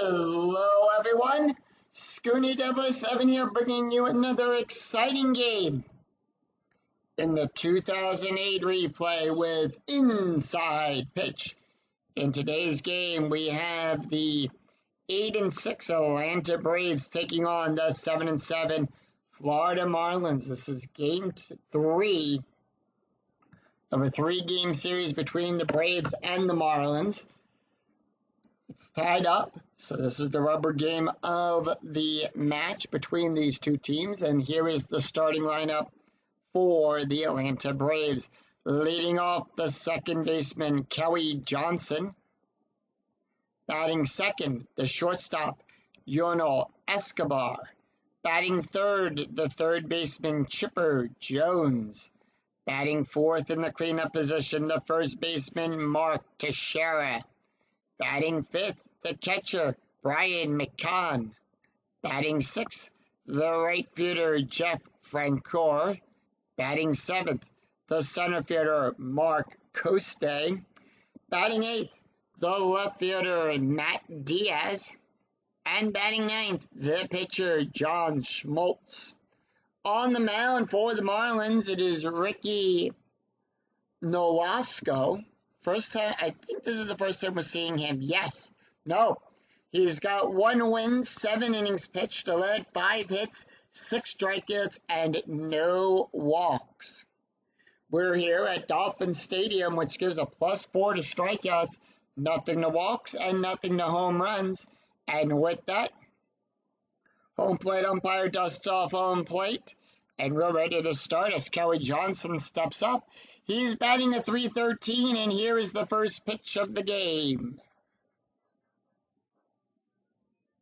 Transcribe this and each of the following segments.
Hello, everyone. Scoony Devil 7 here, bringing you another exciting game in the 2008 replay with Inside Pitch. In today's game, we have the 8-6 Atlanta Braves taking on the 7-7 Florida Marlins. This is game 3 of a 3-game series between the Braves and the Marlins. It's tied up, so this is the rubber game of the match between these two teams, and here is the starting lineup for the Atlanta Braves. Leading off, the second baseman, Kelly Johnson. Batting second, the shortstop, Yono Escobar. Batting third, the third baseman, Chipper Jones. Batting fourth in the cleanup position, the first baseman, Mark Teixeira. Batting fifth, the catcher, Brian McCann. Batting sixth, the right fielder, Jeff Francoeur. Batting seventh, the center fielder, Mark Coste. Batting eighth, the left fielder, Matt Diaz. And batting ninth, the pitcher, John Schmaltz. On the mound for the Marlins, it is Ricky Nolasco. First time, I think this is the first time we're seeing him. Yes. No. He's got 1 win, 7 innings pitched, led 5 hits, 6 strikeouts, and no walks. We're here at Dolphin Stadium, which gives a +4 to strikeouts, nothing to walks, and nothing to home runs. And with that, home plate umpire dusts off home plate, and we're ready to start as Kelly Johnson steps up. He's batting a .313, and here is the first pitch of the game.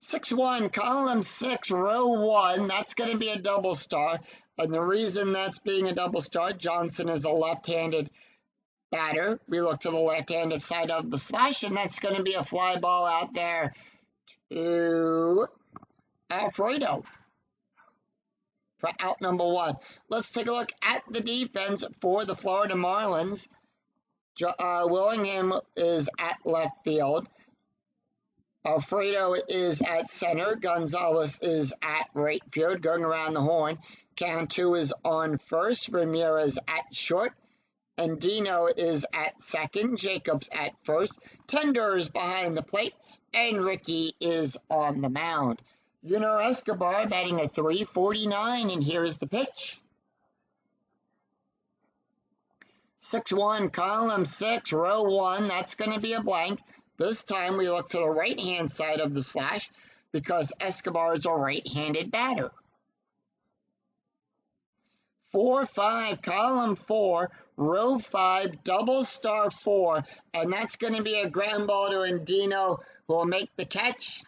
6-1, column 6, row 1. That's going to be a double star. And the reason that's being a double star, Johnson is a left-handed batter. We look to the left-handed side of the slash, and that's going to be a fly ball out there to Alfredo for out number 1. Let's take a look at the defense for the Florida Marlins. Willingham is at left field. Alfredo is at center. Gonzalez is at right field, going around the horn. Cantu is on first. Ramirez at short. And Dino is at second. Jacobs at first. Tender is behind the plate. And Ricky is on the mound. Yono Escobar batting a .349, and here is the pitch. 6-1, column 6, row 1. That's going to be a blank. This time we look to the right-hand side of the slash because Escobar is a right-handed batter. 4-5, column 4, row 5, double star 4, and that's going to be a ground ball to Andino, who will make the catch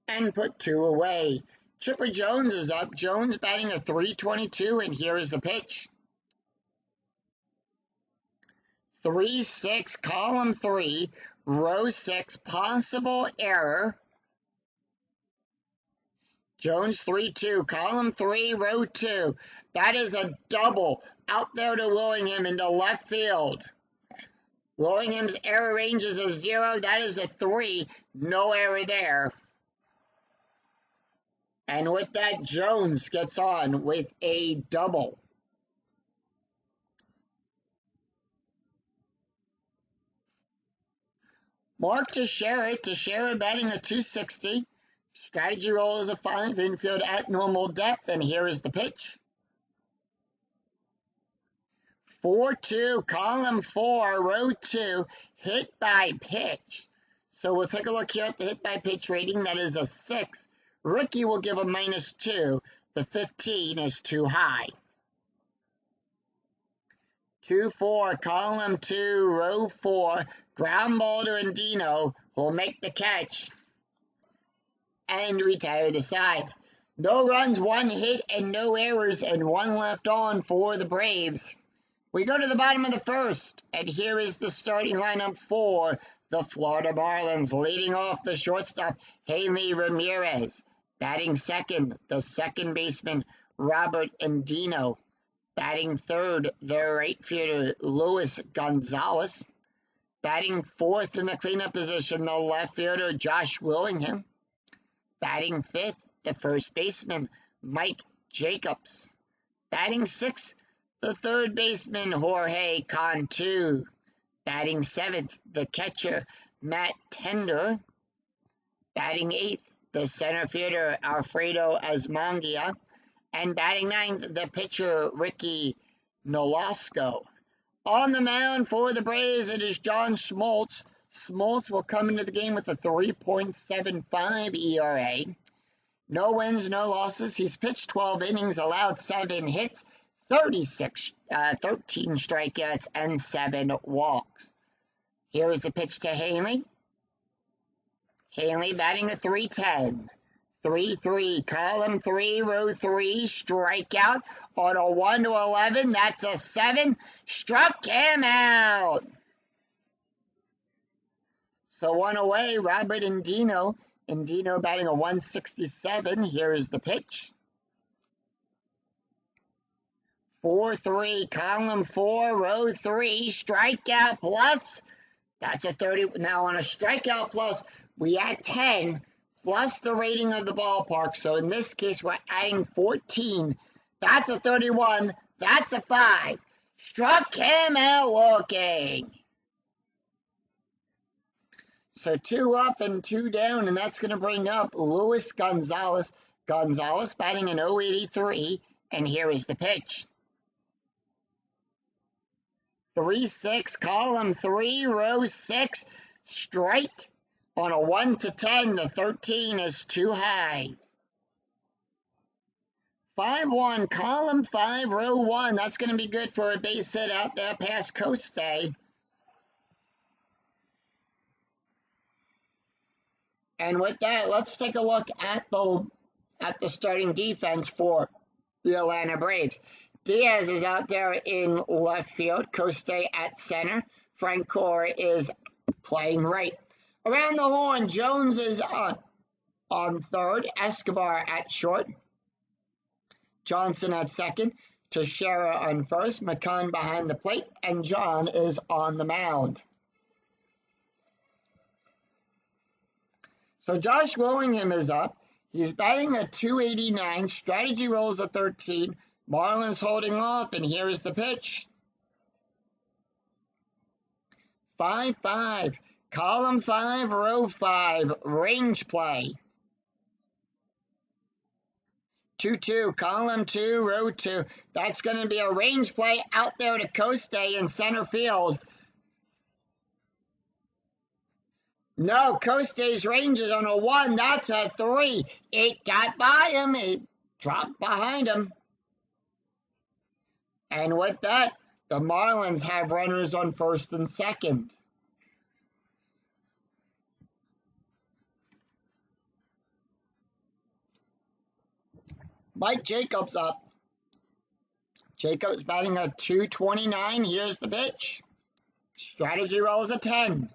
and put 2 away. Chipper Jones is up. Jones batting a .322, and here is the pitch. 3-6, column 3, row 6, possible error. Jones 3-2, column 3, row 2. That is a double out there to Willingham into left field. Willingham's error range is a 0. That is a 3. No error there. And with that, Jones gets on with a double. Mark Teixeira batting a .260. Strategy roll is a 5, infield at normal depth, and here is the pitch. 4-2, column 4, row 2, hit by pitch. So we'll take a look here at the hit by pitch rating. That is a 6. Ricky will give a -2. The 15 is too high. 2-4, column 2, row 4, ground ball to Andino, who will make the catch and retire the side. No runs, 1 hit, and no errors, and 1 left on for the Braves. We go to the bottom of the first, and here is the starting lineup for the Florida Marlins. Leading off, the shortstop, Hanley Ramirez. Batting second, the second baseman, Robert Andino. Batting third, the right fielder, Luis Gonzalez. Batting fourth in the cleanup position, the left fielder, Josh Willingham. Batting fifth, the first baseman, Mike Jacobs. Batting sixth, the third baseman, Jorge Cantu. Batting seventh, the catcher, Matt Tender. Batting eighth, the center fielder, Alfredo Asmangia. And batting ninth, the pitcher, Ricky Nolasco. On the mound for the Braves, it is John Smoltz. Smoltz will come into the game with a 3.75 ERA. No wins, no losses. He's pitched 12 innings, allowed 7 hits, 13 strikeouts, and 7 walks. Here is the pitch to Hanley. Hanley batting a .310. 3-3, column 3, row 3, strikeout on a 1-11. That's a 7. Struck him out. So one away, Robert Indino. Indino batting a .167. Here is the pitch. 4-3, column 4, row 3, strikeout plus. That's a 30. Now on a strikeout plus, we add 10 plus the rating of the ballpark. So in this case, we're adding 14. That's a 31. That's a 5. Struck him out looking. So 2 up and 2 down, and that's going to bring up Luis Gonzalez. Gonzalez batting an .083, and here is the pitch. 3-6, column 3, row 6, strike. On a 1-10, the 13 is too high. 5-1, column 5, row 1. That's going to be good for a base hit out there past Coste. And with that, let's take a look at the starting defense for the Atlanta Braves. Diaz is out there in left field. Coste at center. Francoeur is playing right. Around the horn, Jones is on third. Escobar at short. Johnson at second. Teixeira on first. McCann behind the plate. And John is on the mound. So Josh Willingham is up. He's batting a .289. Strategy rolls a 13. Marlins holding off, and here is the pitch. 5-5. Column 5, row 5, range play. 2-2, column 2, row 2. That's going to be a range play out there to Coste in center field. No, Coste's range is on a 1. That's a 3. It got by him. It dropped behind him. And with that, the Marlins have runners on first and second. Mike Jacobs up. Jacobs batting a .229. Here's the pitch. Strategy roll is a 10.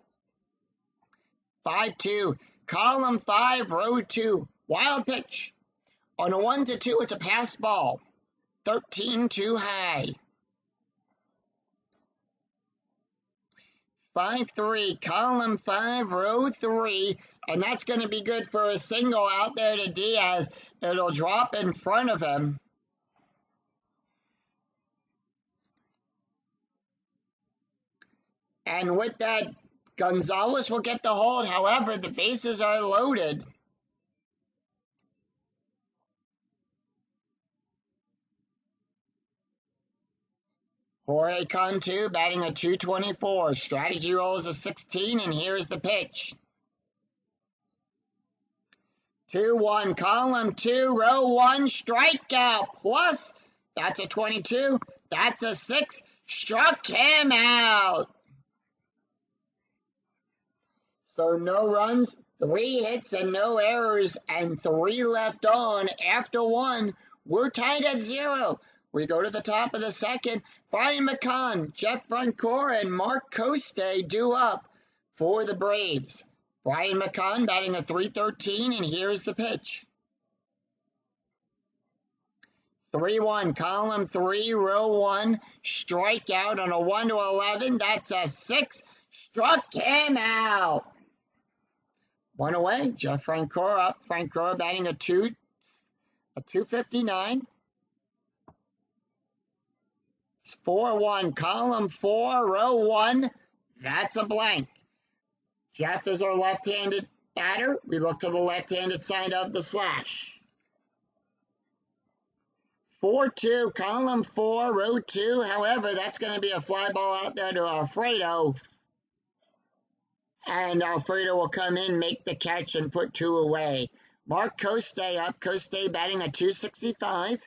5-2. Column 5, row 2. Wild pitch. On a 1-2, it's a pass ball. 13 too high. 5-3. Column 5, row 3. And that's going to be good for a single out there to Diaz. It'll drop in front of him. And with that, Gonzalez will get the hold. However, the bases are loaded. Jorge Cantu batting a .224. Strategy roll is a 16, and here's the pitch. 2-1, column 2, row 1, strikeout plus. That's a 22. That's a 6. Struck him out. So no runs, 3 hits, and no errors, and 3 left on. After 1, we're tied at 0. We go to the top of the second. Brian McCann, Jeff Francoeur, and Mark Coste due up for the Braves. Brian McCann batting a .313, and here's the pitch. 3-1, column 3, row 1, strikeout on a 1-11. That's a 6. Struck him out. One away. Jeff Francoeur up. Francoeur batting a 259. It's 4-1. Column 4, row 1. That's a blank. Jeff is our left-handed batter. We look to the left-handed side of the slash. 4-2, column 4, row 2. However, that's going to be a fly ball out there to Alfredo. And Alfredo will come in, make the catch, and put 2 away. Mark Coste up. Coste batting a 265.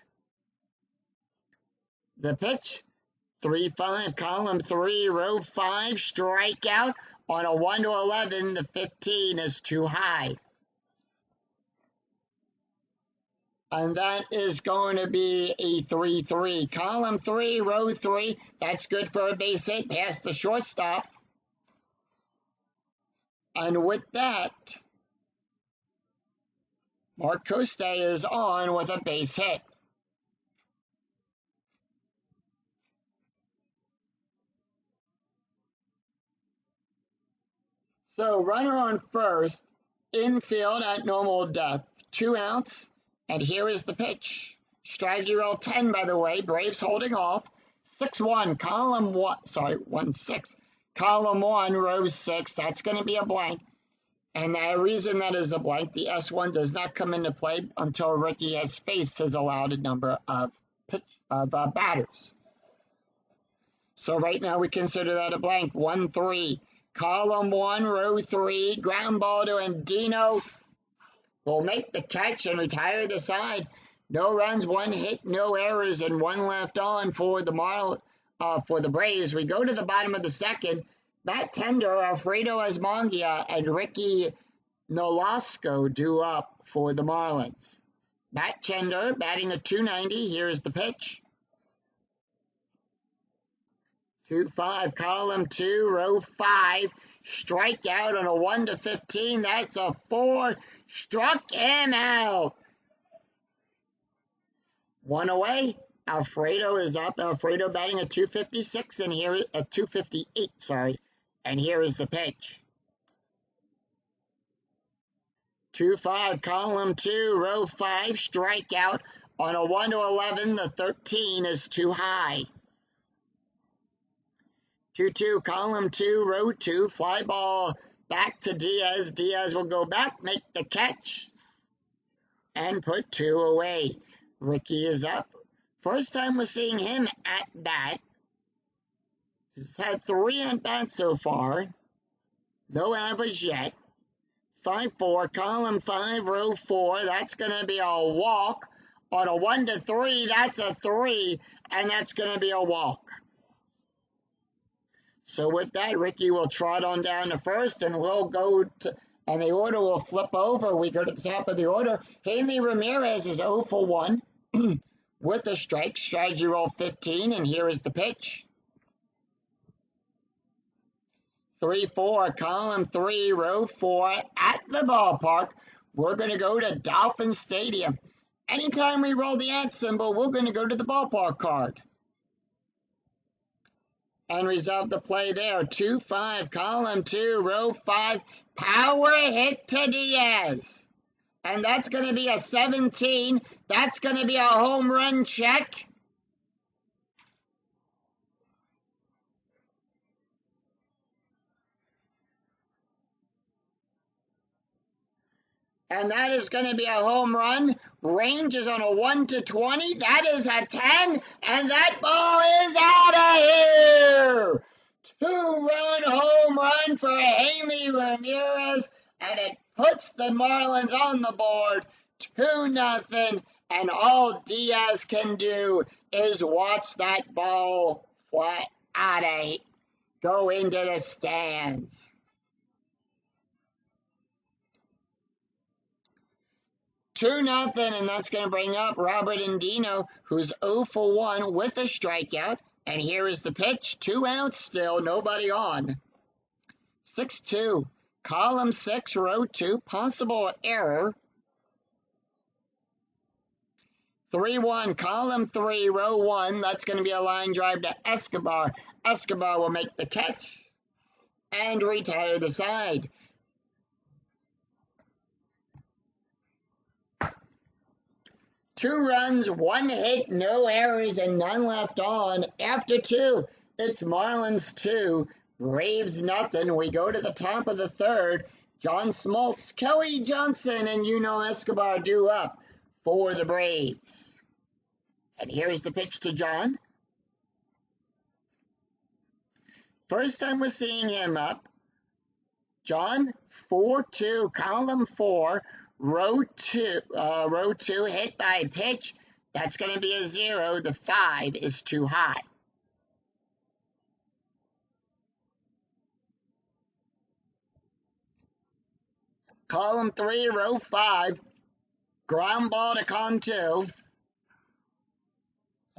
The pitch, 3-5, column 3, row 5, strikeout. On a 1-11, the 15 is too high. And that is going to be a 3-3. Column 3, row 3, that's good for a base hit past the shortstop. And with that, Mark Coste is on with a base hit. So runner on first, infield at normal depth, 2 outs, and here is the pitch. Strategy roll 10, by the way. Braves holding off. 6-1, column 1, sorry, 1-6. Column 1, row 6, that's going to be a blank. And the reason that is a blank, the S1 does not come into play until Ricky has faced his allowed number of batters. So right now we consider that a blank. 1-3. Column 1, row 3, ground ball to Andino. Will make the catch and retire the side. No runs, 1 hit, no errors, and 1 left on for the Braves. We go to the bottom of the second. Matt Tender, Alfredo Asmongia, and Ricky Nolasco due up for the Marlins. Matt Tender batting a 290. Here's the pitch. 2-5, column 2, row 5, strikeout on a 1-15. That's a 4. Struck him out. 1 away. Alfredo is up. Alfredo batting a 256 and here a 258. Sorry, and here is the pitch. 2-5, column 2, row 5, strikeout on a 1-11. The 13 is too high. 2-2, column 2, row 2, fly ball back to Diaz. Diaz will go back, make the catch, and put 2 away. Ricky is up. First time we're seeing him at bat. He's had 3 at bats so far. No average yet. 5-4, column 5, row 4. That's going to be a walk. On a 1-3, that's a 3, and that's going to be a walk. So with that, Ricky will trot on down to first, and we'll go to, and the order will flip over. We go to the top of the order. Hanley Ramirez is 0 for 1 with a strike. Strategy roll 15, and here is the pitch. 3-4, column 3, row 4, at the ballpark. We're going to go to Dolphin Stadium. Anytime we roll the @ symbol, we're going to go to the ballpark card. And resolve the play there. 2-5, column 2, row 5, power hit to Diaz. And that's going to be a 17. That's going to be a home run check. And that is going to be a home run. Range is on a 1-20. That is a 10. And that ball is out of here. 2-run home run for Hanley Ramirez. And it puts the Marlins on the board. 2-0. And all Diaz can do is watch that ball fly out of here. Go into the stands. 2-0, and that's going to bring up Robert Andino, who's 0 for 1 with a strikeout. And here is the pitch. 2 outs still, nobody on. 6-2, column 6, row 2, possible error. 3-1, column 3, row 1. That's going to be a line drive to Escobar. Escobar will make the catch and retire the side. Two runs, one hit, no errors, and none left on. After two, it's Marlins 2, Braves nothing. We go to the top of the third. John Smoltz, Kelly Johnson, and Escobar due up for the Braves. And here's the pitch to John. First time we're seeing him up. John, 4-2, column 4, row 2, hit by pitch. That's going to be a 0. The 5 is too high. Column 3, row 5, ground ball to con 2.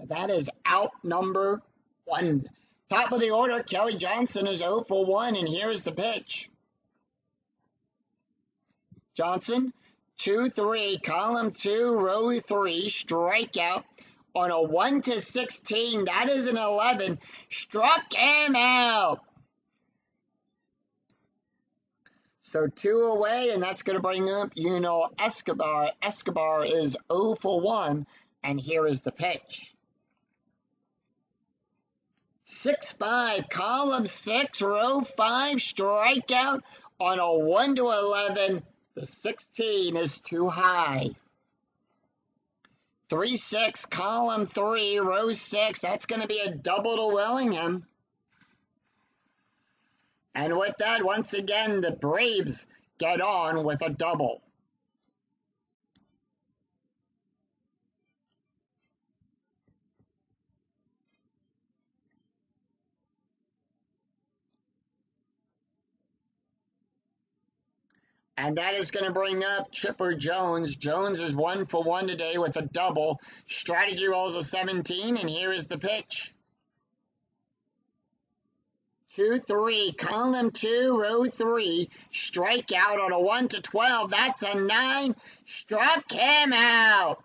That is out number 1. Top of the order, Kelly Johnson is 0 for 1, and here is the pitch. Johnson, 2-3, column 2, row 3, strikeout on a 1-16. That is an 11. Struck him out. So 2 away, and that's going to bring up, Escobar. Escobar is 0 for 1, and here is the pitch. 6-5, column 6, row 5, strikeout on a 1-11. The 16 is too high. 3-6, column 3, row 6. That's going to be a double to Willingham. And with that, once again, the Braves get on with a double. And that is going to bring up Chipper Jones. Jones is 1 for 1 today with a double. Strategy rolls a 17, and here is the pitch. 2-3, column 2, row 3, strikeout on a 1-12. That's a 9. Struck him out.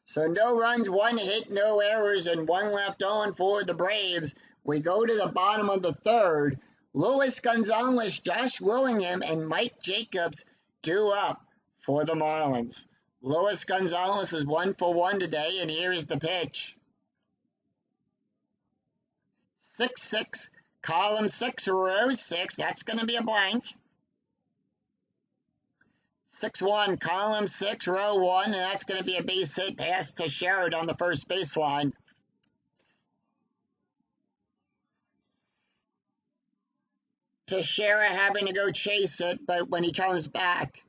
So no runs, 1 hit, no errors, and 1 left on for the Braves. We go to the bottom of the third. Luis Gonzalez, Josh Willingham, and Mike Jacobs due up for the Marlins. Luis Gonzalez is 1 for 1 today, and here is the pitch. 6-6, column 6, row 6. That's going to be a blank. 6-1, column 6, row 1, and that's going to be a base hit pass to Sherrod on the first baseline. Teixeira having to go chase it, but when he comes back,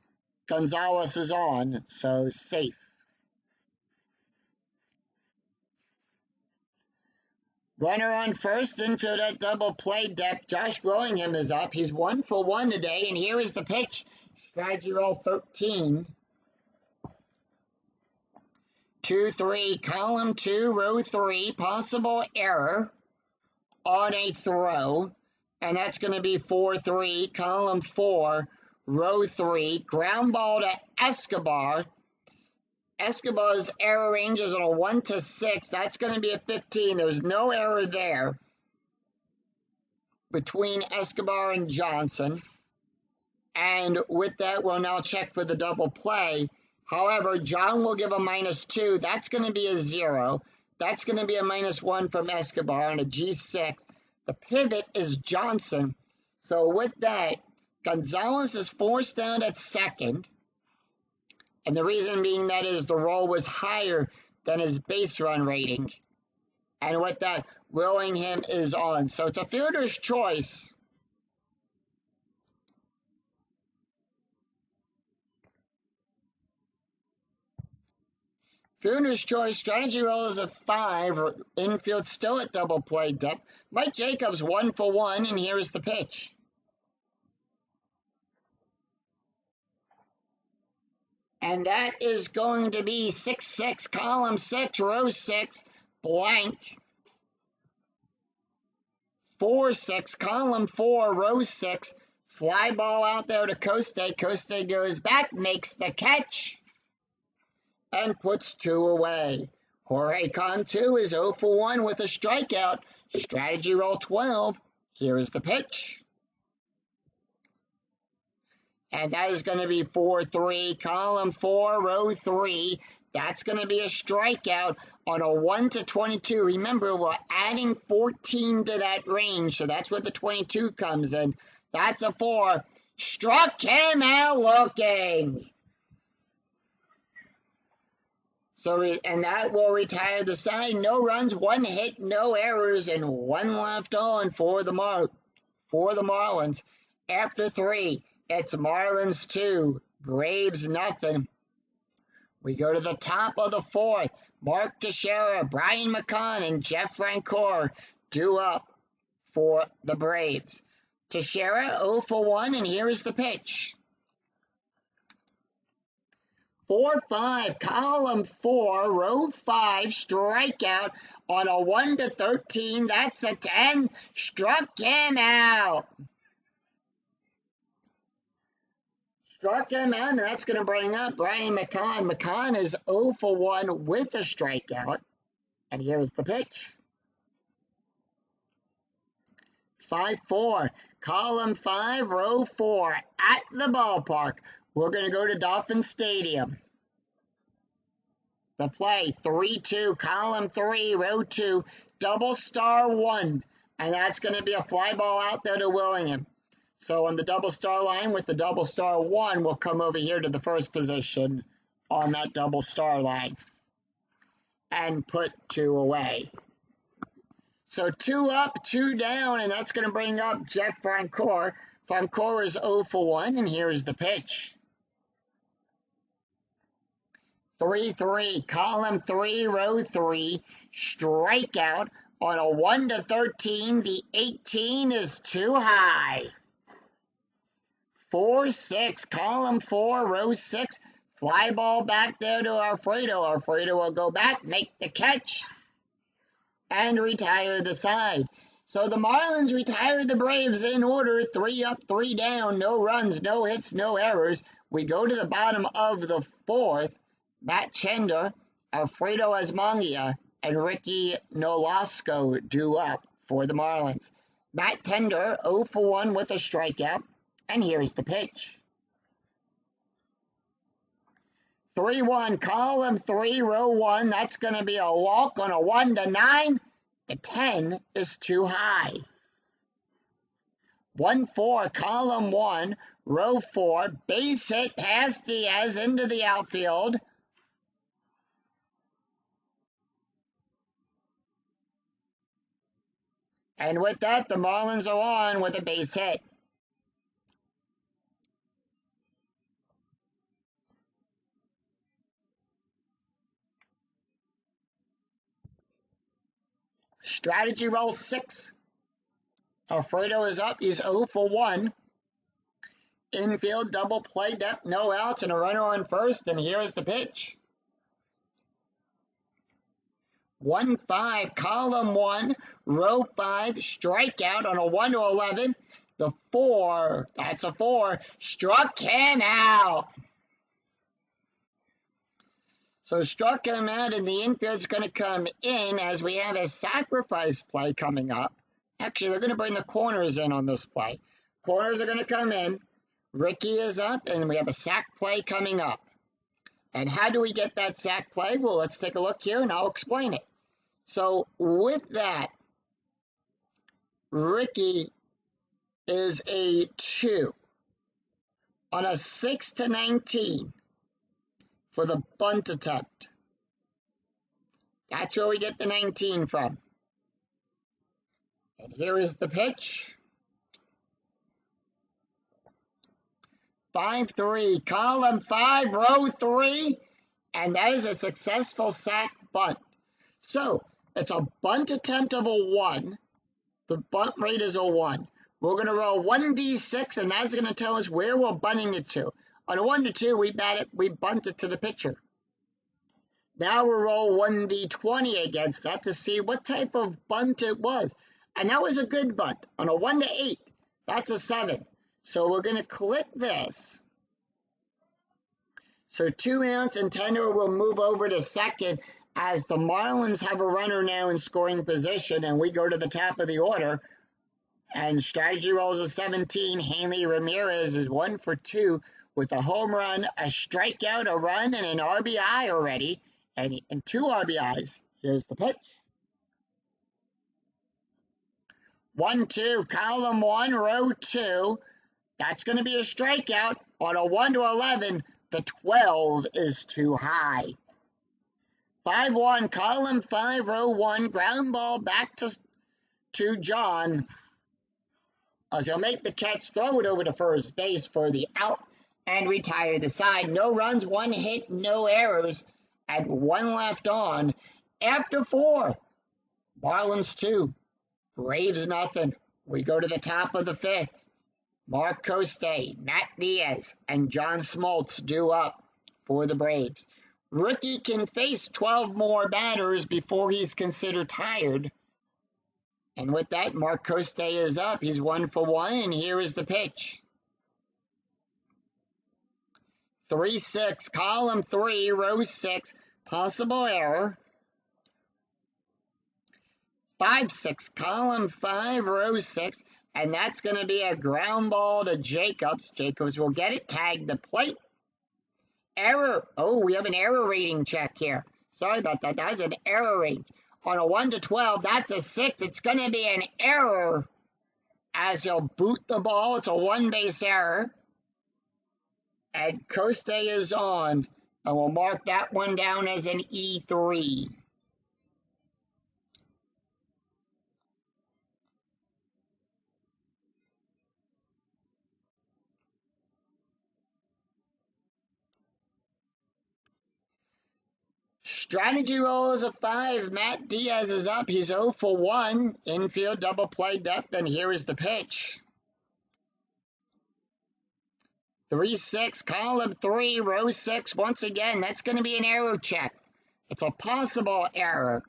Gonzalez is on, so safe. Runner on first, infield at double play depth. Josh Willingham is up. He's 1 for 1 today, and here is the pitch. Strategy roll 13. 2-3, column 2, row 3, possible error on a throw. And that's going to be 4-3, column 4, row 3, ground ball to Escobar. Escobar's error range is on a 1-6. That's going to be a 15. There's no error there between Escobar and Johnson. And with that, we'll now check for the double play. However, John will give a -2. That's going to be a 0. That's going to be a -1 from Escobar and a G6. The pivot is Johnson. So with that, Gonzalez is forced down at second. And the reason being that is the roll was higher than his base run rating. And with that, Willingham is on. So it's a fielder's choice. Fielder's choice, strategy roll is a 5. Infield still at double play depth. Mike Jacobs 1 for 1, and here is the pitch. And that is going to be 6-6, column 6, row 6, blank. 4-6, column 4, row 6, fly ball out there to Coste. Coste goes back, makes the catch, and puts 2 away. Jorge Cantu is 0 for 1 with a strikeout. Strategy roll 12. Here is the pitch. And that is going to be 4-3, column 4, row 3. That's going to be a strikeout on a 1-22. Remember, we're adding 14 to that range, so that's where the 22 comes in. That's a 4. Struck him out looking. And that will retire the side. No runs, 1 hit, no errors, and 1 left on for the Marlins. After 3, it's Marlins 2, Braves nothing. We go to the top of the 4th. Mark Teixeira, Brian McCann, and Jeff Francoeur due up for the Braves. Teixeira 0 for 1, and here is the pitch. 4-5, column 4, row 5, strikeout on a 1-13. That's a 10. Struck him out. Struck him out, and that's going to bring up Brian McCann. McCann is 0 for 1 with a strikeout. And here's the pitch. 5-4, column 5, row 4, at the ballpark. We're going to go to Dolphin Stadium. The play, 3-2, column 3, row 2, double star 1. And that's going to be a fly ball out there to Willingham. So on the double star line with the double star 1, we'll come over here to the first position on that double star line and put 2 away. So 2 up, 2 down, and that's going to bring up Jeff Francoeur. Francoeur is 0 for 1, and here is the pitch. 3-3, column 3, row 3, strikeout on a 1-13. The 18 is too high. 4-6, column 4, row 6, fly ball back there to Alfredo. Alfredo will go back, make the catch, and retire the side. So the Marlins retire the Braves in order, 3 up, 3 down, no runs, no hits, no errors. We go to the bottom of the 4th. Matt Chender, Alfredo Asmangia, and Ricky Nolasco due up for the Marlins. Matt Tender, 0 for 1 with a strikeout, and here's the pitch. 3-1, column 3, row 1, that's going to be a walk on a 1-9. The 10 is too high. 1-4, column 1, row 4, base hit past Diaz into the outfield. And with that, the Marlins are on with a base hit. Strategy roll 6. Alfredo is up. He's 0 for 1. Infield double play depth, no outs, and a runner on first. And here's the pitch. 1-5, column 1, row 5, strikeout on a 1-11. The 4, that's a 4, struck him out. So struck him out, and the infield's going to come in as we have a sacrifice play coming up. Actually, they're going to bring the corners in on this play. Corners are going to come in. Ricky is up, and we have a sac play coming up. And how do we get that sac play? Well, let's take a look here, and I'll explain it. So with that, Ricky is a 2 on a 6-19 for the bunt attempt. That's where we get the 19 from. And here is the pitch. 5-3, column 5, row 3, and that is a successful sac bunt. So it's a bunt attempt of a 1. The bunt rate is a 1. We're going to roll 1d6, and that's going to tell us where we're bunting it to. On a 1-2, we bunt it to the pitcher. Now we'll roll 1d20 against that to see what type of bunt it was. And that was a good bunt. On a 1-8, that's a 7. So we're going to click this. So 2 outs, and Tender will move over to second as the Marlins have a runner now in scoring position, and we go to the top of the order. And strategy rolls a 17. Hanley Ramirez is 1 for 2 with a home run, a strikeout, a run, and an RBI already. And 2 RBIs. Here's the pitch. 1-2, column 1, row 2. That's going to be a strikeout. On a 1-11, the 12 is too high. 5-1, column 5, row 1, ground ball back to John. As he'll make the catch, throw it over to first base for the out and retire the side. No runs, 1 hit, no errors, and 1 left on. After 4, Marlins 2, Braves nothing. We go to the top of the 5th. Mark Coste, Matt Diaz, and John Smoltz due up for the Braves. Rookie can face 12 more batters before he's considered tired. And with that, Mark Coste is up. He's 1 for 1, and here is the pitch. 3-6, column 3, row 6, possible error. 5-6, column 5, row 6, and that's going to be a ground ball to Jacobs. Jacobs will get it, tag the plate. Error. Oh, we have an error rating check here. Sorry about that. That was an error rating. On a 1-12, that's a 6. It's going to be an error as he'll boot the ball. It's a 1-base error. And Coste is on. And we'll mark that one down as an E3. Strategy roll is a 5. Matt Diaz is up. He's 0 for 1. Infield double play depth, and here is the pitch. 3-6, column 3, row 6. Once again, that's going to be an error check. It's a possible error.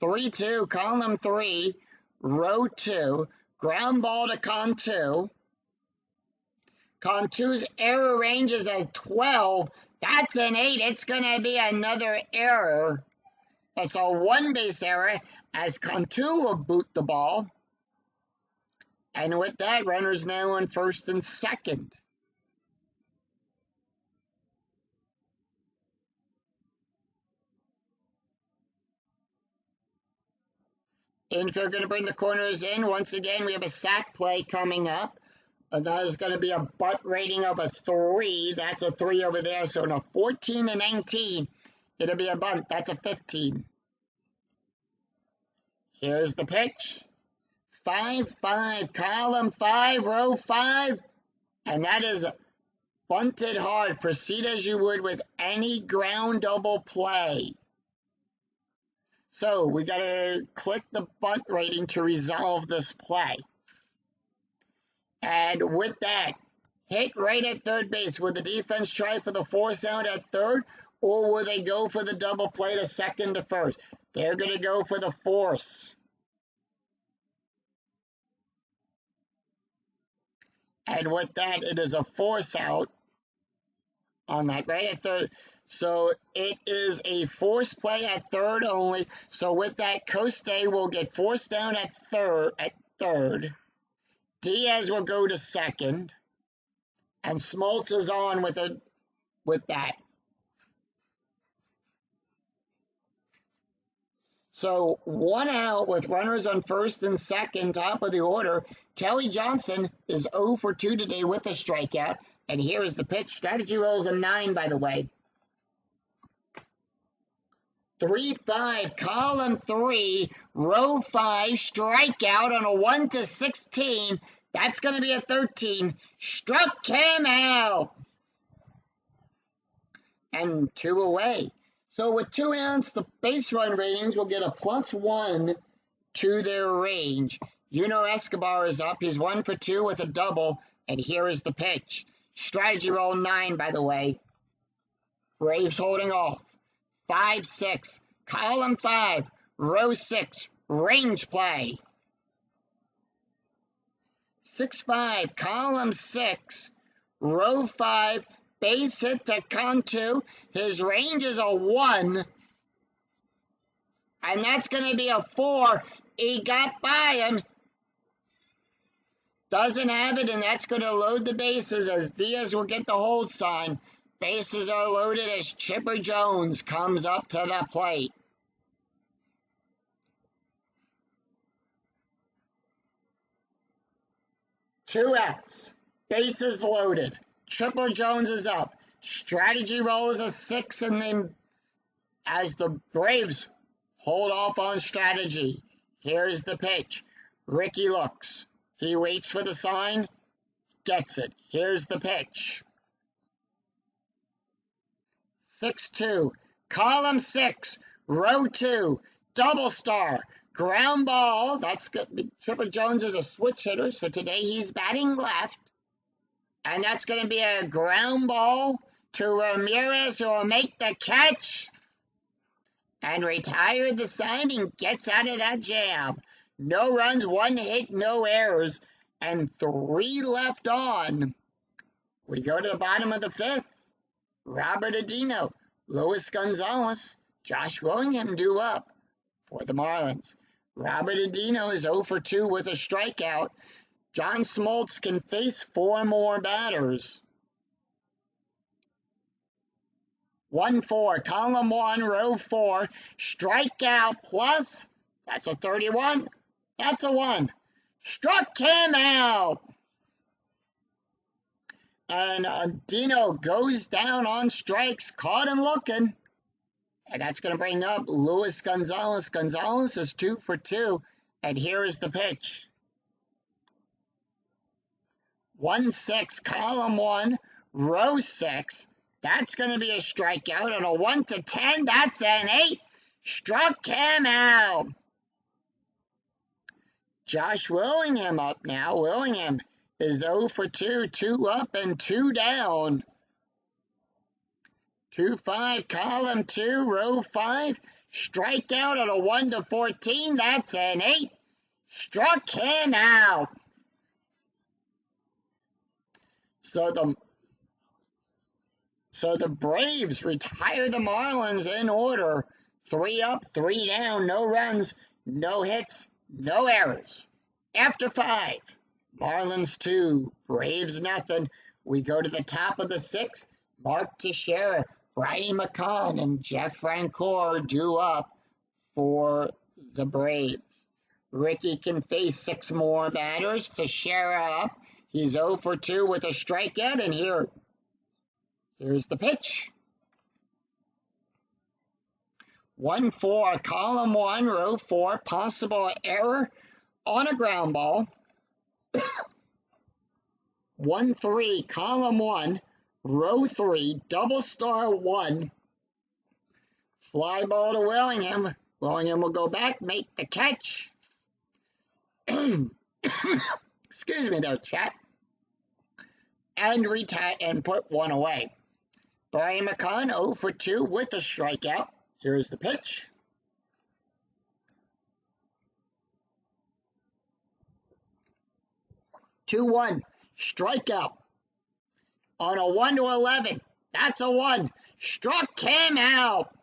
3-2, column 3, row 2. Ground ball to Cantu. Cantu's error range is a 12. That's an 8. It's going to be another error. It's a 1-base error as Cantu will boot the ball. And with that, runners now on first and second. Infield going to bring the corners in. Once again, we have a sack play coming up. And that is going to be a bunt rating of a 3. That's a 3 over there. So in a 14-19, it'll be a bunt. That's a 15. Here's the pitch. 5-5, column 5, row 5. And that is bunted hard. Proceed as you would with any ground double play. So we got to click the bunt rating to resolve this play. And with that, hit right at third base. Will the defense try for the force out at third, or will they go for the double play to second to first? They're going to go for the force. And with that, it is a force out on that right at third. So it is a force play at third only. So with that, Coste will get forced down at third. Diaz will go to second, and Smoltz is on with that. So 1 out with runners on first and second, top of the order. Kelly Johnson is 0 for 2 today with a strikeout, and here is the pitch. Strategy rolls a 9, by the way. 3-5, column 3, row 5, strikeout on a 1-16. That's going to be a 13. Struck him out. And 2 away. So with 2 outs, the base run ratings will get a +1 to their range. Escobar is up. He's 1 for 2 with a double. And here is the pitch. Strategy roll 9, by the way. Braves holding off. 5-6, column 5, row 6, range play. 6-5, column 6, row 5, base hit to Cantu. His range is a 1, and that's going to be a 4. He got by him. Doesn't have it, and that's going to load the bases as Diaz will get the hold sign. Bases are loaded as Chipper Jones comes up to the plate. Two outs. Bases loaded. Chipper Jones is up. Strategy roll is a 6, and then as the Braves hold off on strategy, here's the pitch. Ricky looks. He waits for the sign. Gets it. Here's the pitch. 6-2. Column 6. Row 2. Double star. Ground ball. That's good. Chipper Jones is a switch hitter, so today he's batting left. And that's going to be a ground ball to Ramirez, who will make the catch and retire the sign and gets out of that jam. No runs, 1 hit, no errors, and 3 left on. We go to the bottom of the 5th. Robert Adino, Luis Gonzalez, Josh Willingham due up for the Marlins. Robert Adino is 0 for 2 with a strikeout. John Smoltz can face 4 more batters. 1-4, column 1, row 4, strikeout plus, that's a 31, that's a 1. Struck him out. And Dino goes down on strikes, caught him looking. And that's going to bring up Luis Gonzalez. Gonzalez is 2 for 2, and here is the pitch. 1-6, column 1, row 6. That's going to be a strikeout. On a 1-10, that's an 8. Struck him out. Josh Willingham up now. Willingham is 0 for 2, 2 up and 2 down. 2-5, column 2, row 5. Strikeout on a 1-14, that's an 8. Struck him out. So the Braves retire the Marlins in order. 3 up, 3 down, no runs, no hits, no errors. After 5, Marlins 2, Braves nothing. We go to the top of the 6th. Mark Teixeira, Brian McCann, and Jeff Francoeur due up for the Braves. Ricky can face 6 more batters. Teixeira up. He's 0 for 2 with a strikeout, and here's the pitch. 1-4, column 1, row 4, possible error on a ground ball. 1-3, column 1, row 3, double star 1. Fly ball to Willingham. Willingham will go back, make the catch. Excuse me there, chat. And retire and put 1 away. Brian McCann 0 for 2 with a strikeout. Here's the pitch. (2-1) strikeout on a 1-11. That's a 1. Struck him out.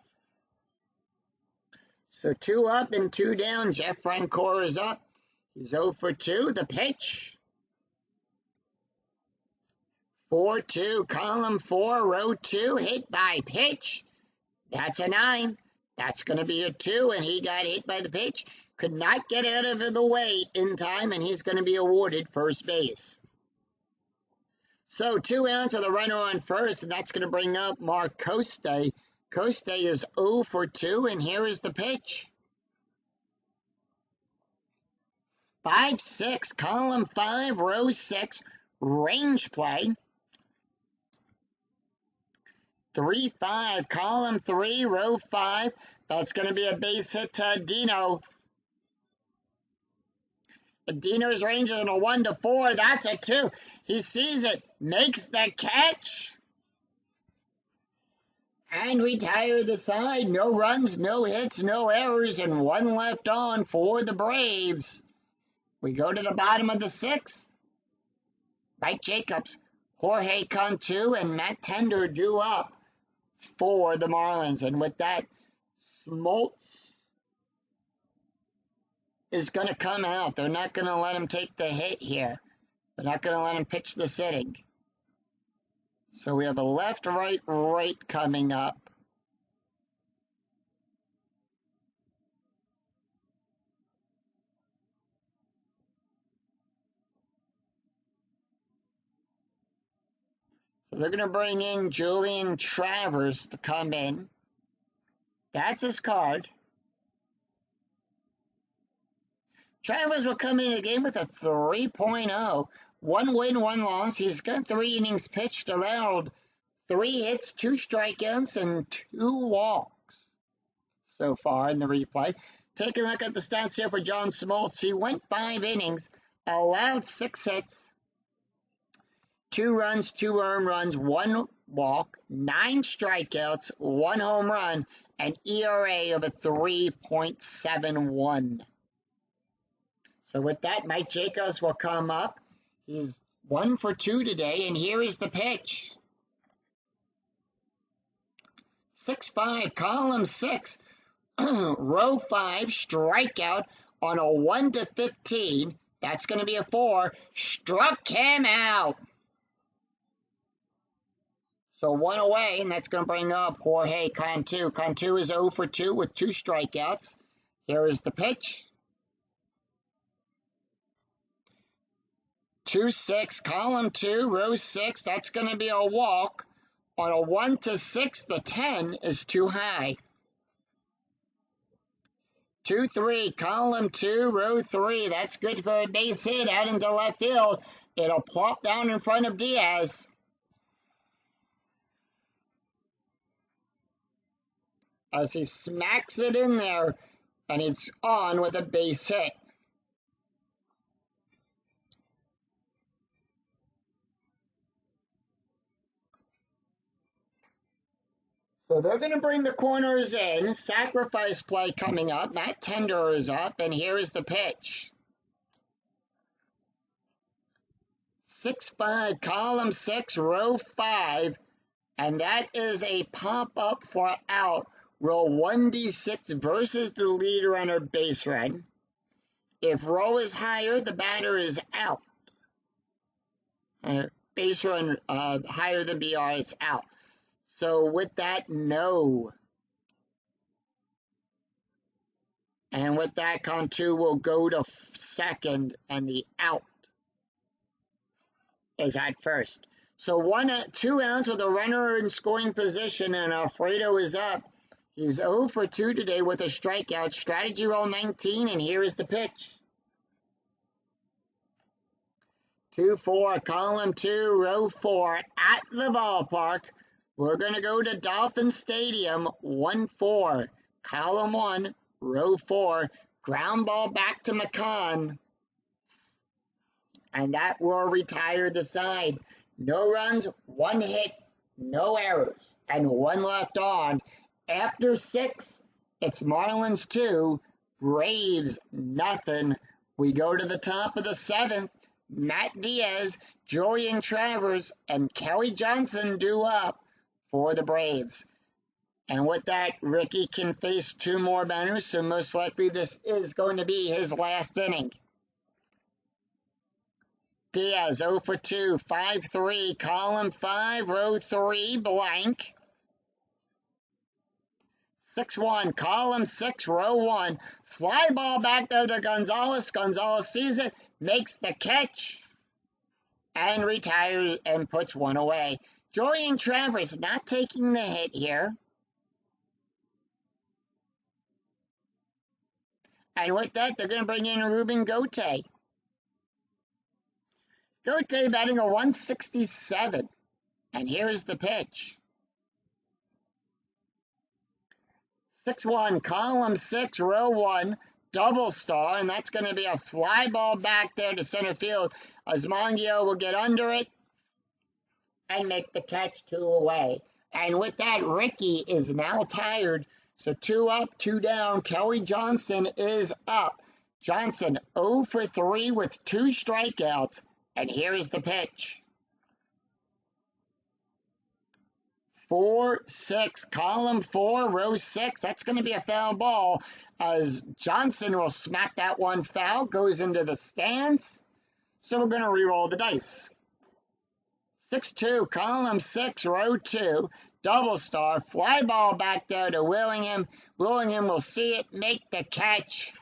So 2 up and 2 down. Jeff Francoeur is up. He's 0 for 2. The pitch. 4-2, column 4, row 2, hit by pitch. That's a 9. That's going to be a 2, and he got hit by the pitch. Could not get out of the way in time, and he's going to be awarded first base. So 2 outs with a runner on first, and that's going to bring up Mark Coste. Coste is 0 for 2, and here is the pitch. 5-6, column 5, row 6, range play. 3-5, column 3, row 5. That's going to be a base hit to Adino. Adino's range is on a 1-4. That's a 2. He sees it, makes the catch, and retire the side. No runs, no hits, no errors, and 1 left on for the Braves. We go to the bottom of the 6th. Mike Jacobs, Jorge Cantu, and Matt Tender due up for the Marlins. And with that, Smoltz is going to come out. They're not going to let him take the hit here. They're not going to let him pitch the sitting. So we have a left, right, right coming up. So they're going to bring in Julian Travers to come in. That's his card. Travers will come in the game with a 3.0. 1 win, 1 loss. He's got 3 innings pitched, allowed 3 hits, 2 strikeouts, and 2 walks so far in the replay. Take a look at the stats here for John Smoltz. He went 5 innings, allowed 6 hits, 2 runs, 2 earned runs, 1 walk, 9 strikeouts, 1 home run, and ERA of a 3.71. So with that, Mike Jacobs will come up. He's 1 for 2 today, and here is the pitch. 6-5, column 6, row 5, strikeout on a 1-15. That's going to be a 4. Struck him out. So 1 away, and that's going to bring up Jorge Cantu. Cantu is 0 for 2 with 2 strikeouts. Here is the pitch. 2-6, column 2, row 6. That's going to be a walk. On a 1-6, the 10 is too high. 2-3, column 2, row 3. That's good for a base hit out into left field. It'll plop down in front of Diaz. As he smacks it in there, and it's on with a base hit. So they're going to bring the corners in. Sacrifice play coming up. Matt Tender is up, and here is the pitch. 6-5, column 6, row 5, and that is a pop-up for out. Roll 1d6 versus the lead runner base run. If row is higher, the batter is out. Base run higher than BR, it's out. So with that, no. And with that, Cantu will go to second, and the out is at first. So 2 outs with a runner in scoring position, and Alfredo is up. He's 0 for 2 today with a strikeout. Strategy roll 19, and here is the pitch. 2-4, column 2, row 4, at the ballpark. We're going to go to Dolphin Stadium, 1-4, column 1, row 4, ground ball back to McCann. And that will retire the side. No runs, 1 hit, no errors, and 1 left on. After 6, it's Marlins 2, Braves nothing. We go to the top of the 7th. Matt Diaz, Julian Travers, and Kelly Johnson due up for the Braves. And with that, Ricky can face 2 more batters, so most likely this is going to be his last inning. Diaz 0 for 2, 5-3, column 5, row 3, blank. 6-1, column 6, row 1. Fly ball back there to Gonzalez. Gonzalez sees it, makes the catch, and retires and puts 1 away. Julian Travers not taking the hit here. And with that, they're going to bring in Ruben Gote. Gote batting a 167. And here is the pitch. 6-1, column 6, row 1, double star, and that's going to be a fly ball back there to center field. Osmangio will get under it and make the catch, 2 away. And with that, Ricky is now tired. So 2 up, 2 down. Kelly Johnson is up. Johnson 0 for 3 with 2 strikeouts. And here is the pitch. 4-6, column 4, row 6. That's going to be a foul ball as Johnson will smack that one foul, goes into the stands. So we're going to re-roll the dice. 6-2, column 6, row 2, double star, fly ball back there to Willingham. Willingham will see it, make the catch.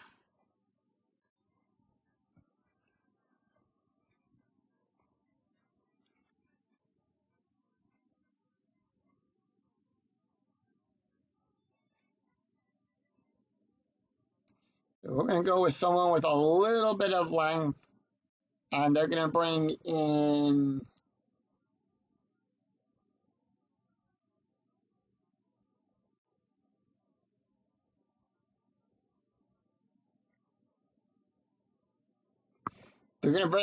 We're going to go with someone with a little bit of length, and they're going to bring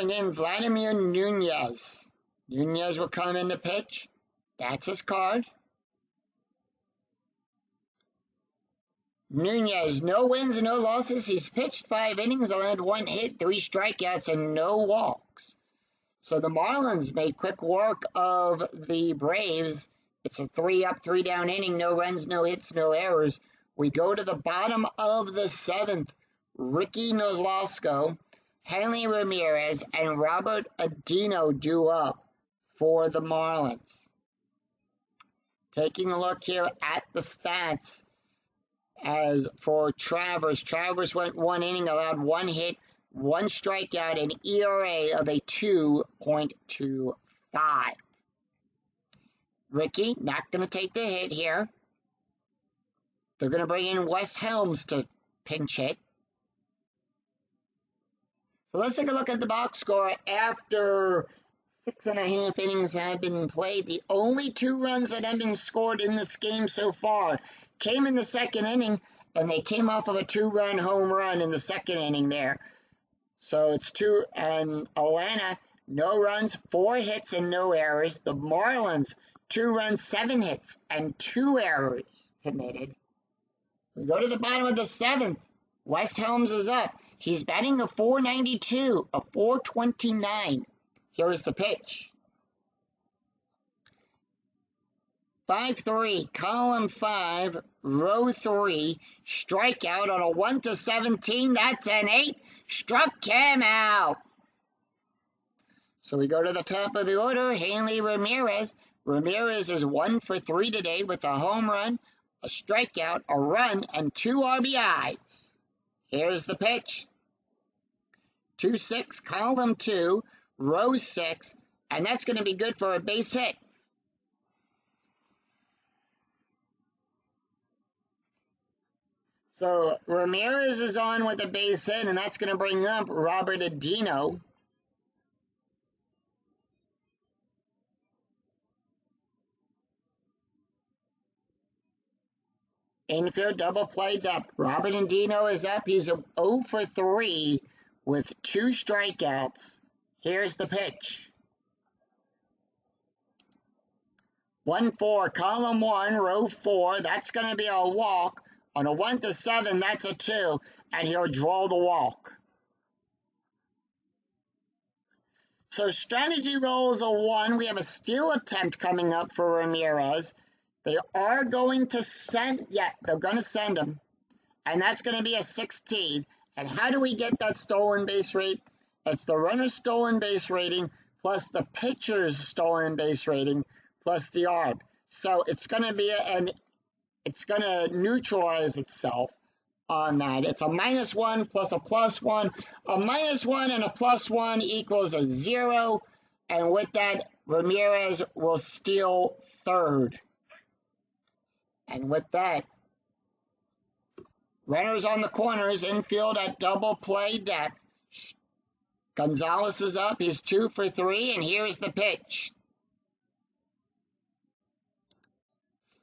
in Vladimir Nunez. Nunez will come in to pitch. That's his card. Nunez, no wins and no losses. He's pitched 5 innings, allowed 1 hit, 3 strikeouts, and no walks. So the Marlins made quick work of the Braves. It's a 3-up, 3-down inning, no runs, no hits, no errors. We go to the bottom of the 7th. Ricky Noslasco, Hanley Ramirez, and Robert Adino due up for the Marlins. Taking a look here at the stats. As for Travers, Travers went 1 inning, allowed 1 hit, 1 strikeout, an ERA of a 2.25. Ricky, not going to take the hit here. They're going to bring in Wes Helms to pinch hit. So let's take a look at the box score after 6.5 innings have been played. The only 2 runs that have been scored in this game so far came in the 2nd inning, and they came off of a 2-run home run in the 2nd inning there. So it's 2, and Atlanta, no runs, 4 hits, and no errors. The Marlins, 2 runs, 7 hits, and 2 errors committed. We go to the bottom of the 7th. Wes Helms is up. He's batting a .492, a .429. Here's the pitch. 5-3, column 5, row 3, strikeout on a 1-17. That's an 8. Struck him out. So we go to the top of the order. Hanley Ramirez. Ramirez is 1 for 3 today with a home run, a strikeout, a run, and 2 RBIs. Here's the pitch. 2-6, column 2, row 6, and that's going to be good for a base hit. So Ramirez is on with a base hit, and that's going to bring up Robert Adino. Infield double played up. Robert Adino is up. He's 0 for 3 with 2 strikeouts. Here's the pitch. 1-4, column 1, row 4. That's going to be a walk. On a 1-7, that's a 2, and he'll draw the walk. So strategy rolls a 1. We have a steal attempt coming up for Ramirez. They are going to send, they're going to send him, and that's going to be a 16. And how do we get that stolen base rate? It's the runner's stolen base rating plus the pitcher's stolen base rating plus the ARB. So it's going to be it's going to neutralize itself on that. It's a -1 plus a +1. A -1 and a +1 equals a 0. And with that, Ramirez will steal 3rd. And with that, runners on the corners, infield at double play depth. Gonzalez is up. He's 2 for 3, and here's the pitch.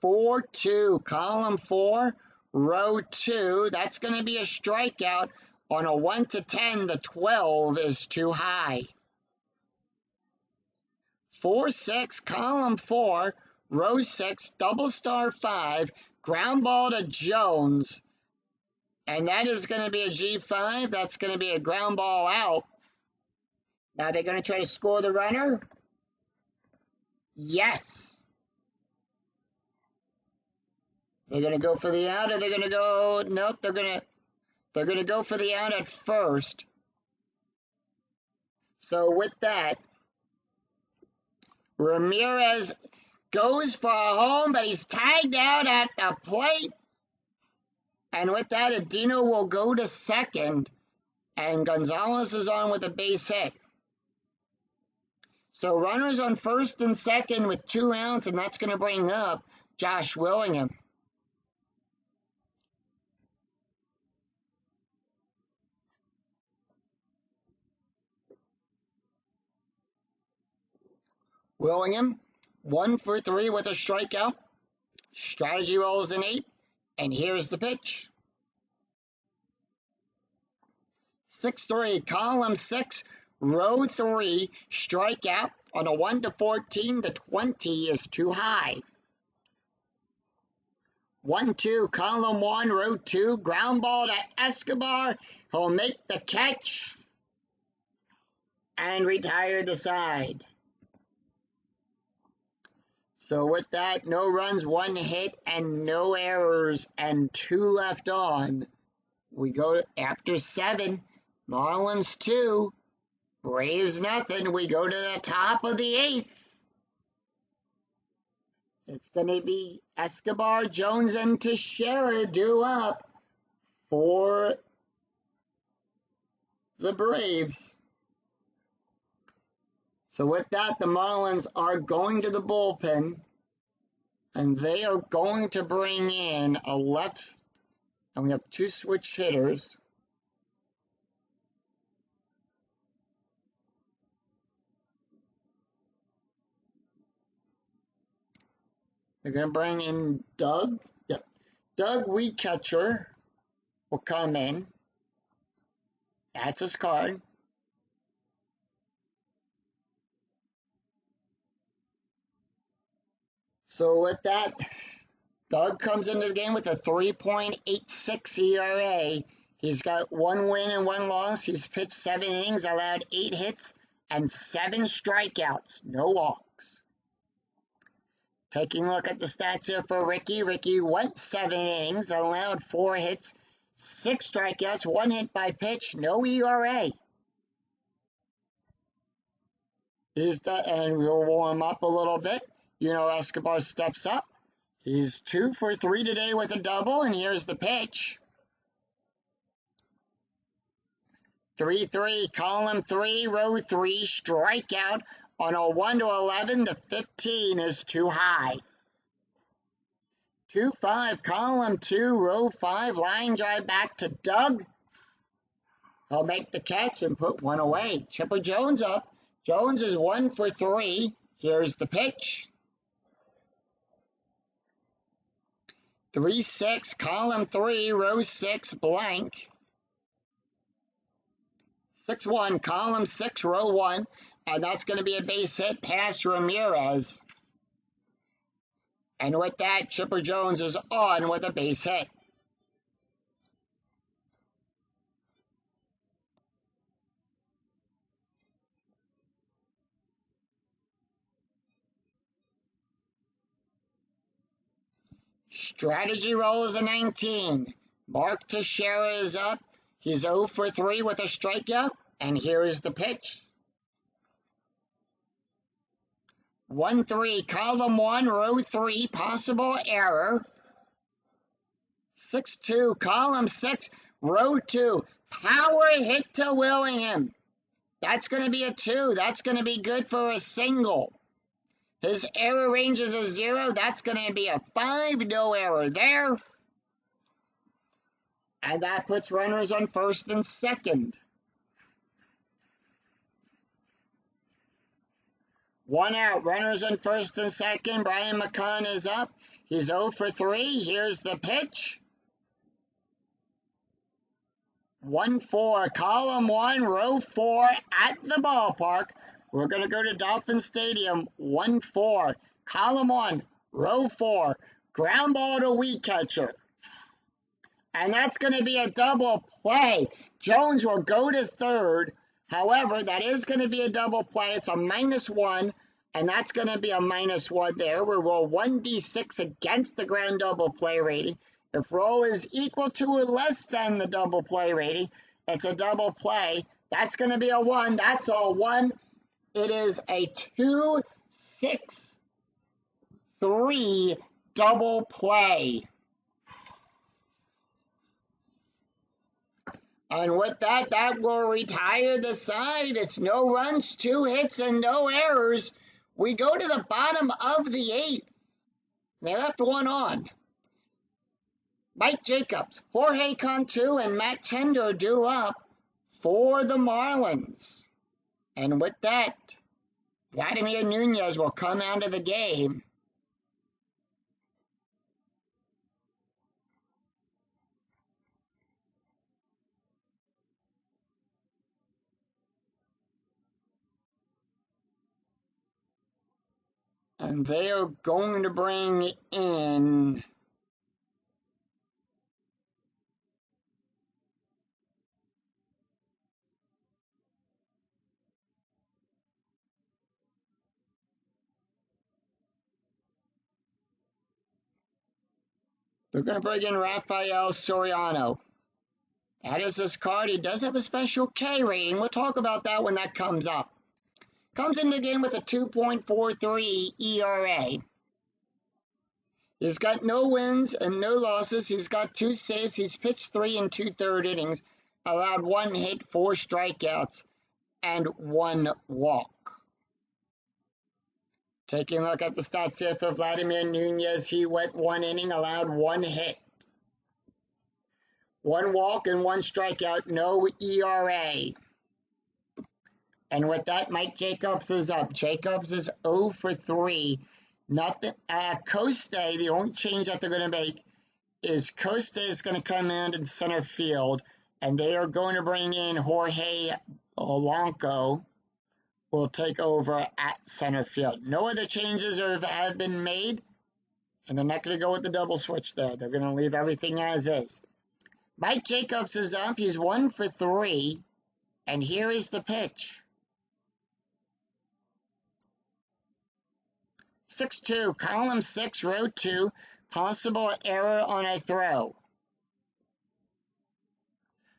4-2, column 4, row 2. That's going to be a strikeout. On a 1-10, the 12 is too high. 4-6, column 4, row 6, double star 5, ground ball to Jones. And that is going to be a G5. That's going to be a ground ball out. Now they're going to try to score the runner. Yes. They're going to go for the out, or they're going to go, nope, they're going to go for the out at first. So with that, Ramirez goes for a home, but he's tagged out at the plate. And with that, Adino will go to second, and Gonzalez is on with a base hit. So runners on first and second with 2 outs, and that's going to bring up Josh Willingham. Willingham, 1 for 3 with a strikeout. Strategy rolls an 8, and here's the pitch. 6-3, column 6, row 3, strikeout on a 1-14. The 20 is too high. 1-2, column 1, row 2, ground ball to Escobar. He'll make the catch and retire the side. So with that, no runs, 1 hit, and no errors, and 2 left on. We go to after 7, Marlins 2, Braves nothing. We go to the top of the 8th. It's going to be Escobar, Jones, and Teixeira due up for the Braves. So with that, the Marlins are going to the bullpen, and they are going to bring in a left, and we have 2 switch hitters. They're going to bring in Doug. Yep. Doug Weeketcher will come in. That's his card. So with that, Doug comes into the game with a 3.86 ERA. He's got 1 win and 1 loss. He's pitched 7 innings, allowed 8 hits, and 7 strikeouts. No walks. Taking a look at the stats here for Ricky. Ricky went 7 innings, allowed 4 hits, 6 strikeouts, 1 hit by pitch, no ERA. And we'll warm up a little bit. You know, Escobar steps up. He's 2 for 3 today with a double, and here's the pitch. 3-3, column 3, row 3, strikeout on a 1-11. The 15 is too high. 2-5, column 2, row 5, line drive back to Doug. He'll make the catch and put 1 away. Chipper Jones up. Jones is 1 for 3. Here's the pitch. 3-6, column 3, row 6, blank. 6-1, column 6, row 1, and that's going to be a base hit past Ramirez. And with that, Chipper Jones is on with a base hit. Strategy roll is a 19. Mark Teixeira is up. He's 0 for 3 with a strikeout, and here is the pitch. 1-3, column 1, row 3, possible error. 6-2, column 6, row 2, power hit to Willingham. That's going to be a 2. That's going to be good for a single. His error range is a 0. That's going to be a 5. No error there. And that puts runners on first and second. 1 out. Runners on first and second. Brian McCann is up. He's 0 for 3. Here's the pitch. 1-4. Column 1, row 4 at the ballpark. We're going to go to Dolphin Stadium. 1-4. Column 1, row 4. Ground ball to Weeketcher. And that's going to be a double play. Jones will go to third. However, that is going to be a double play. It's a -1, and that's going to be a -1 there. We roll 1d6 against the ground double play rating. If roll is equal to or less than the double play rating, it's a double play. That's going to be a 1. That's a 1. It is a 2-6-3 double play. And with that, that will retire the side. It's no runs, 2 hits, and no errors. We go to the bottom of the 8th. They left 1 on. Mike Jacobs, Jorge Cantu, and Matt Tender due up for the Marlins. And with that, Vladimir Nunez will come out of the game. And they are going to bring in Rafael Soriano. That is his card. He does have a special K rating. We'll talk about that when that comes up. Comes into the game with a 2.43 ERA. He's got no wins and no losses. He's got 2 saves. He's pitched 3 2/3 innings, allowed 1 hit, 4 strikeouts, and 1 walk. Taking a look at the stats here for Vladimir Nunez, he went 1 inning, allowed 1 hit, 1 walk, and 1 strikeout, no ERA. And with that, Mike Jacobs is up. Jacobs is 0 for 3. Nothing. Costa, the only change that they're going to make is Costa is going to come in center field, and they are going to bring in Jorge Blanco, will take over at center field. No other changes have been made, and they're not going to go with the double switch there. They're going to leave everything as is. Mike Jacobs is up. He's 1 for 3, and here is the pitch. 6-2, column 6, row 2, possible error on a throw.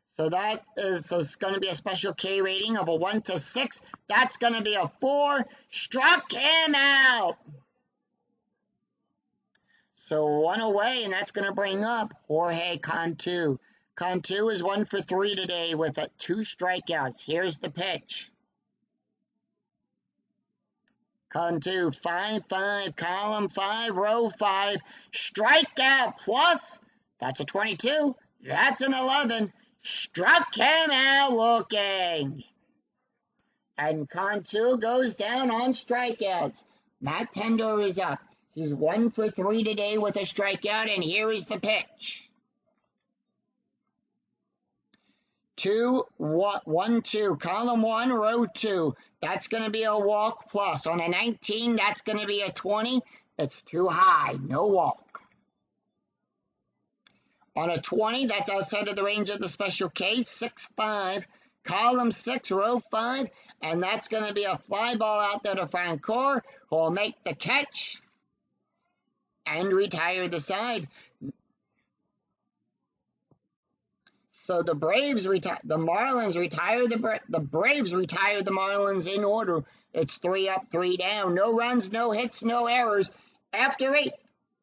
So that is going to be a special K rating of a 1 to 6. That's going to be a 4. Struck him out. So 1 away, and that's going to bring up Jorge Cantu. Cantu is 1 for 3 today with 2 strikeouts. Here's the pitch. Cantu, 5-5, column 5, row 5, strikeout plus, that's a 22, that's an 11, struck him out looking. And Cantu goes down on strikeouts. Matt Tender is up. He's 1 for 3 today with a strikeout, and here is the pitch. 2-1-2, column 1, row 2. That's going to be a walk plus. On a 19, that's going to be a 20. It's too high. No walk. On a 20, that's outside of the range of the special case. 6-5, column 6, row 5. And that's going to be a fly ball out there to Francoeur, who will make the catch and retire the side. So the Braves retire. The Marlins retire. The Braves retire the Marlins in order. It's 3 up, 3 down. No runs, no hits, no errors. After 8,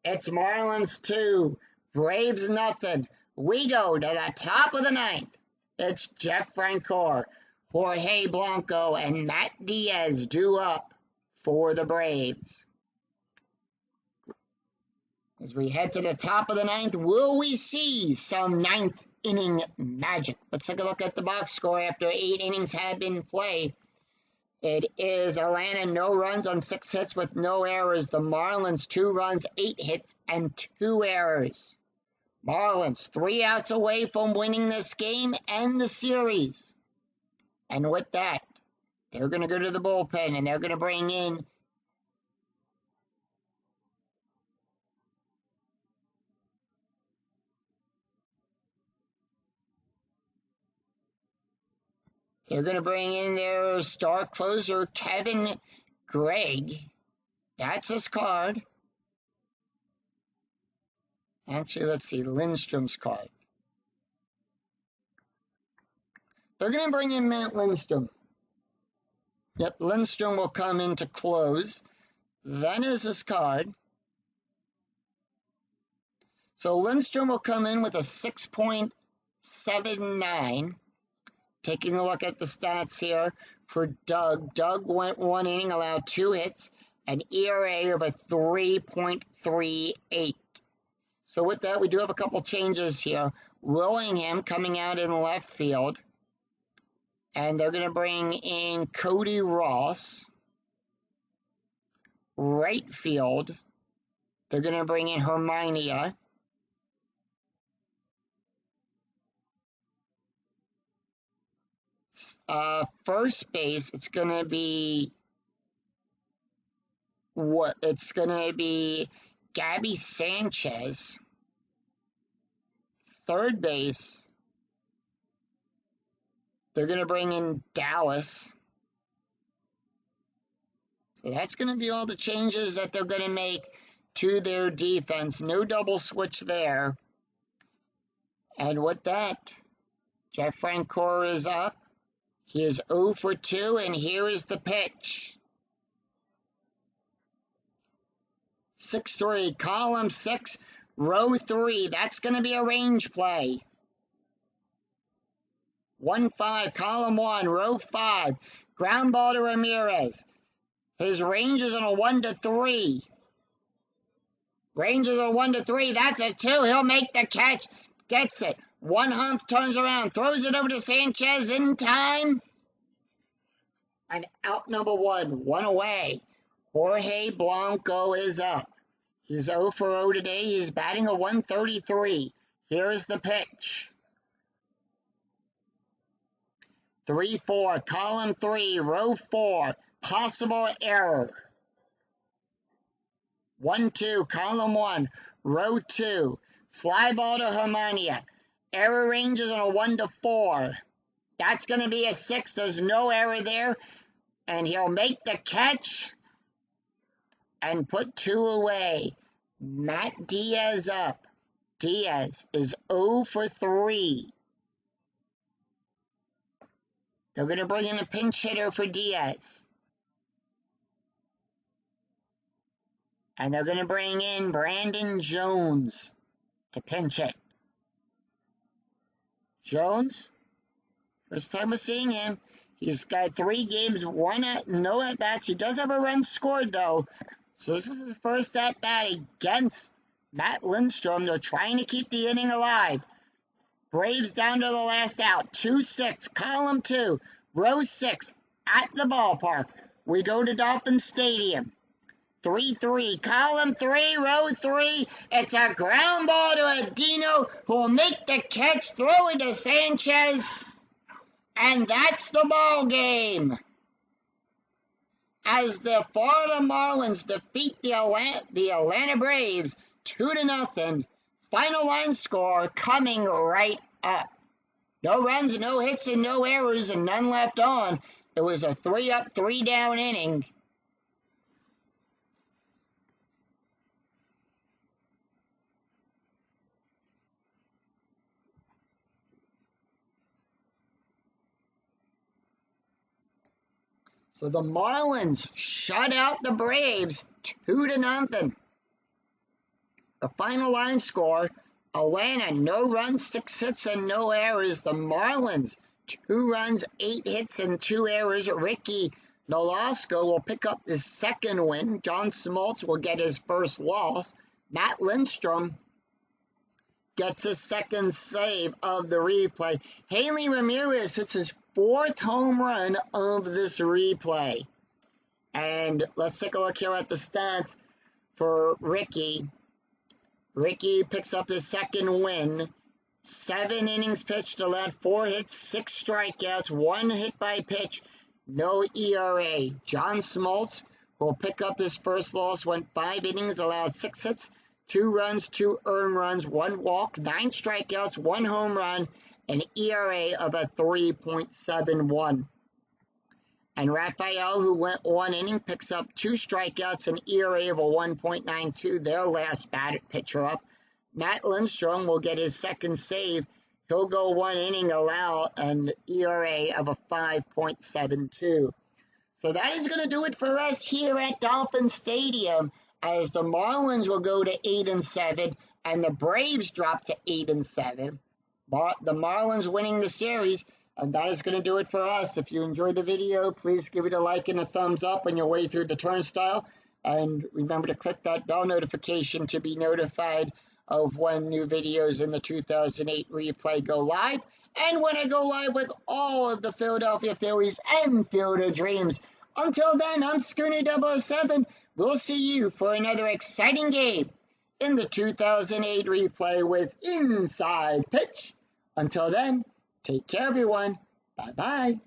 it's Marlins 2, Braves nothing. We go to the top of the 9th. It's Jeff Francoeur, Jorge Blanco, and Matt Diaz due up for the Braves. As we head to the top of the 9th, will we see some 9th inning magic? Let's take a look at the box score after 8 innings had been played. It is Atlanta, no runs on 6 hits with no errors. The Marlins, 2 runs, 8 hits, and 2 errors. Marlins, 3 outs away from winning this game and the series. And with that, they're going to go to the bullpen, and they're going to bring in their star closer, Kevin Gregg. That's his card. Actually, let's see, Lindstrom's card. They're going to bring in Matt Lindstrom. Yep, Lindstrom will come in to close. That is his card. So Lindstrom will come in with a 6.79. Taking a look at the stats here for Doug. Doug went 1 inning, allowed 2 hits, an ERA of a 3.38. So with that, we do have a couple changes here. Willingham coming out in left field. And they're going to bring in Cody Ross. Right field, they're going to bring in Herminia. First base, it's going to be Gabby Sanchez. Third base, they're going to bring in Dallas. So that's going to be all the changes that they're going to make to their defense. No double switch there. And with that, Jeff Francoeur is up. He is 0 for 2, and here is the pitch. 6-3, column 6, row 3. That's going to be a range play. 1-5, column 1, row 5. Ground ball to Ramirez. His range is on a 1-3. Range is a 1-3. That's a 2. He'll make the catch. Gets it. One hump, turns around, throws it over to Sanchez in time. And out number 1, 1 away. Jorge Blanco is up. He's 0 for 0 today. He's batting a 133. Here is the pitch. 3-4, column 3, row 4. Possible error. 1-2, column 1, row 2. Fly ball to Herminia. Error range is on a 1-4. That's going to be a 6. There's no error there. And he'll make the catch and put 2 away. Matt Diaz up. Diaz is 0 for 3. They're going to bring in a pinch hitter for Diaz. And they're going to bring in Brandon Jones to pinch it. Jones, first time we're seeing him. He's got 3 games, no at-bats. He does have a run scored, though. So this is the first at-bat against Matt Lindstrom. They're trying to keep the inning alive. Braves down to the last out. 2-6, column 2, row 6, at the ballpark. We go to Dolphin Stadium. 3-3, column 3, row 3. It's a ground ball to Adino, who will make the catch, throw it to Sanchez, and that's the ball game. As the Florida Marlins defeat the Atlanta Braves 2-0. Final line score coming right up. No runs, no hits, and no errors, and none left on. It was a 3-up, 3-down inning. So the Marlins shut out the Braves 2-0. The final line score, Atlanta, no runs, 6 hits, and no errors. The Marlins, 2 runs, 8 hits, and 2 errors. Ricky Nolasco will pick up his second win. John Smoltz will get his first loss. Matt Lindstrom gets his second save of the replay. Haley Ramirez hits his 4th home run of this replay. And let's take a look here at the stats for Ricky. Ricky picks up his second win. 7 innings pitched, allowed 4 hits, 6 strikeouts, 1 hit by pitch, no ERA. John Smoltz will pick up his first loss, went 5 innings, allowed 6 hits, 2 runs, 2 earned runs, 1 walk, 9 strikeouts, 1 home run, an ERA of a 3.71. And Raphael, who went 1 inning, picks up 2 strikeouts, an ERA of a 1.92, their last pitcher up. Matt Lindstrom will get his second save. He'll go 1 inning allowed, an ERA of a 5.72. So that is going to do it for us here at Dolphin Stadium, as the Marlins will go to 8-7 and the Braves drop to 8-7. The Marlins winning the series, and that is going to do it for us. If you enjoyed the video, please give it a like and a thumbs up on your way through the turnstile. And remember to click that bell notification to be notified of when new videos in the 2008 replay go live, and when I go live with all of the Philadelphia Phillies and Field Dreams. Until then, I'm Schooner 007. We'll see you for another exciting game in the 2008 replay with Inside Pitch. Until then, take care, everyone. Bye-bye.